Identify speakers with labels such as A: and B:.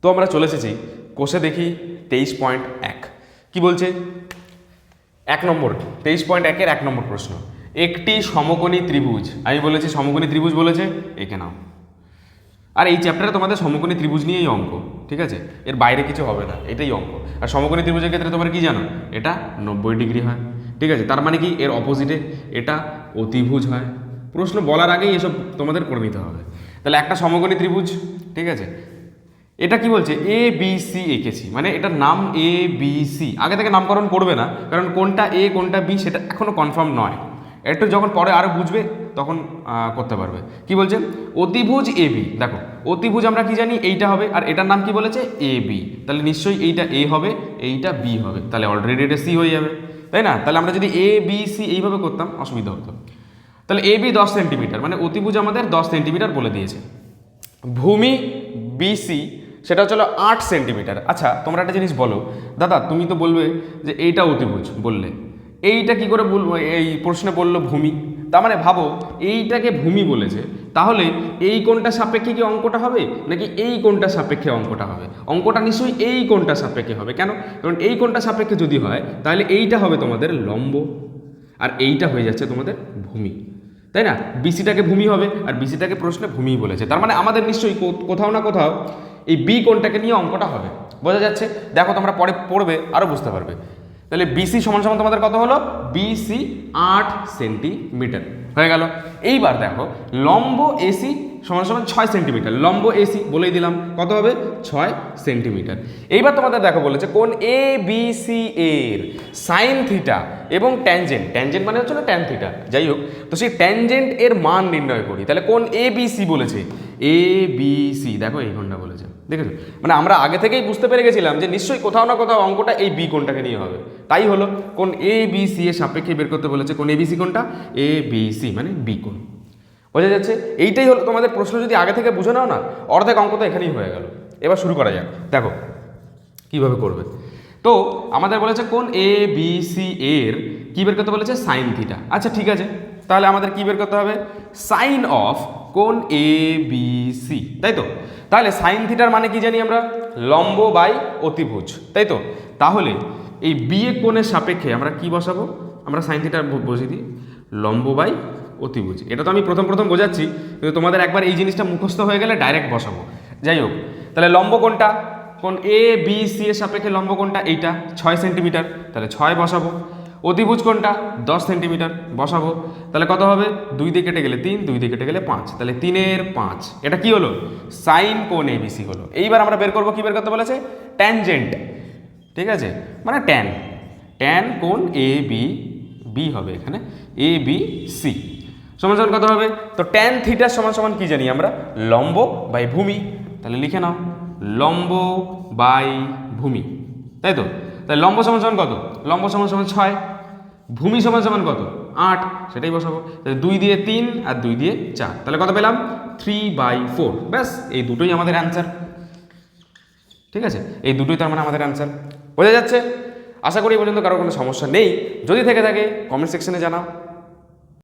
A: তো আমরা চলে এসেছি কোষে দেখি 23.1 কি বলছে 1 নম্বর 23.1-এর 1 নম্বর প্রশ্ন। একটি সমকোণী ত্রিভুজ, আমি বলেছি সমকোণী ত্রিভুজ বলেছে, এঁকে নাও। আর এই চ্যাপ্টারে তোমাদের সমকোণী ত্রিভুজ নিয়েই অঙ্ক, ঠিক আছে, এর বাইরে কিছু হবে না, এটাই অঙ্ক। আর সমকোণী ত্রিভুজের ক্ষেত্রে তোমরা কি জানো, এটা 90 ডিগ্রি হয়, ঠিক আছে, তার মানে কি এর অপোজিটে এটা অতিভুজ হয়। প্রশ্ন বলার আগেই এসব তোমাদের করে নিতে হবে। তাহলে একটা সমকোণী ত্রিভুজ, ঠিক আছে, এটা কি বলছে এ বি সি এঁকেছি, মানে এটার নাম এ বি সি। আগে থেকে নামকরণ করবে না, কারণ কোনটা এ কোনটা বি সেটা এখনো কনফার্ম নয়, একটু যখন পরে আরও বুঝবে তখন করতে পারবে। কি বলছে অতিভুজ এ বি, দেখো অতিভুজ আমরা কি জানি এইটা হবে, আর এটার নাম কি বলেছে এ বি, তাহলে নিশ্চয়ই এইটা এ হবে এইটা বি হবে, তাহলে অলরেডি এটা সি হয়ে যাবে, তাই না? তাহলে আমরা যদি এ বি সি এইভাবে করতাম অসুবিধা হতো। তাহলে এ বি 10 সেন্টিমিটার, মানে অতিভুজ আমাদের 10 সেন্টিমিটার বলে দিয়েছে। ভূমি বিসি সেটা হচ্ছে 8 সেন্টিমিটার। আচ্ছা তোমরা একটা জিনিস বলো, দাদা তুমি তো বলবে যে এইটা অতিভুজ বললে, এইটা কি করে বলবো, এই প্রশ্নে বললো ভূমি, তার মানে ভাবো এইটাকে ভূমি বলেছে, তাহলে এই কোণটা সাপেক্ষে কি অঙ্কটা হবে নাকি এই কোণটা সাপেক্ষে অঙ্কটা হবে? অঙ্কটা নিশ্চয়ই এই কোণটা সাপেক্ষে হবে। কেন? কারণ এই কোণটা সাপেক্ষে যদি হয় তাহলে এইটা হবে তোমাদের লম্ব, আর এইটা হয়ে যাচ্ছে তোমাদের ভূমি, তাই না? বিসিটাকে ভূমি হবে, আর বিসিটাকে প্রশ্নে ভূমি বলেছে, তার মানে আমাদের নিশ্চয়ই কোথাও না কোথাও এই বি কোণটাকে নিয়ে অঙ্কটা হবে। বোঝা যাচ্ছে? দেখো তোমরা পরে পড়বে আরও বুঝতে পারবে। তাহলে বিসি সমান সমান তোমাদের কত হলো? বিসি 8 সেন্টিমিটার হয়ে গেল। এইবার দেখো লম্ব এসি সমান সমান 6 সেন্টিমিটার, লম্ব এসি বলেই দিলাম কত হবে 6 সেন্টিমিটার। এইবার তোমাদের দেখো বলেছে কোন এ বি সি এর সাইন থিটা এবং ট্যানজেন্ট, ট্যানজেন্ট মানে হচ্ছে না ট্যান থিটা, যাই হোক, তো সেই ট্যানজেন্ট এর মান নির্ণয় করি। তাহলে কোন এ বি সি বলেছে, এ বি সি, দেখো এই কোণটা বলেছে, দেখেছো? মানে আমরা আগে থেকেই বুঝতে পেরে গেছিলাম যে নিশ্চয়ই কোথাও না কোথাও অঙ্কটা এই বি কোণটাকে নিয়ে হবে, তাই হলো কোন এ বি সি এর সাপেক্ষে বের করতে বলেছে কোন এ বি সি কোণটা, এ বি সি মানে বি কোণ। বোঝা যাচ্ছে? এইটাই হলো তোমাদের প্রশ্ন, যদি আগে থেকে বুঝে নাও না অর্ধেক অঙ্ক তো এখানেই হয়ে গেল। এবার শুরু করা যাক, দেখো কিভাবে করবে। তো আমাদের বলেছে কোন এ বি সি এর কি বের করতে বলেছে, সাইন থিটা। আচ্ছা ঠিক আছে, তাহলে আমাদের কি বের করতে হবে, সাইন অফ কোন এ বি সি, তাই তো? তাহলে সাইন থিটার মানে কি জানি আমরা, লম্ব বাই অতিভুজ, তাই তো? তাহলে এই বি এ কোণের সাপেক্ষে আমরা কি বসাবো, আমরা সাইন থিটা বসিয়ে দিই লম্ব বাই অতিভুজ। এটা তো আমি প্রথম বোঝাচ্ছি, কিন্তু তোমাদের একবার এই জিনিসটা মুখস্থ হয়ে গেলে ডাইরেক্ট বসাবো। যাই হোক, তাহলে লম্ব কোণটা, কোন এ বি সি এর সাপেক্ষে লম্ব কোণটা এইটা 6 সেন্টিমিটার, তাহলে 6 বসাবো। অতিভুজ কোণটা 10 সেন্টিমিটার বসাবো, তাহলে কত হবে, 2 দিয়ে কেটে গেলে 3, 2 দিয়ে কেটে গেলে 5, তাহলে 3 এর 5, এটা কি হলো, সাইন কোণ এ বি সি হলো। এইবার আমরা বের করবো, কি বের করতে বলেছে, ট্যানজেন্ট, ঠিক আছে, মানে ট্যান, ট্যান কোণ এ বি, বি হবে এখানে এ বি সি সমান সমান কত হবে, তো ট্যান থিটা সমান সমান কি জানি আমরা, লম্ব বাই ভূমি, তাহলে লিখে নাও লম্ব বাই ভূমি, তাই তো? তাহলে লম্ব সমান সমান কত, লম্ব সমান সমান 6, ভূমি সমান সমান কত 8, সেটাই বসাবো। তাহলে 2 দিয়ে 3 আর 2 দিয়ে 4, তাহলে কত পেলাম 3/4, ব্যাস এই দুটোই আমাদের অ্যান্সার, ঠিক আছে, এই দুটোই তার মানে আমাদের অ্যান্সার। বোঝা যাচ্ছে? আশা করি এই পর্যন্ত কারো কোনো সমস্যা নেই, যদি থেকে থাকে কমেন্ট সেকশনে জানাও।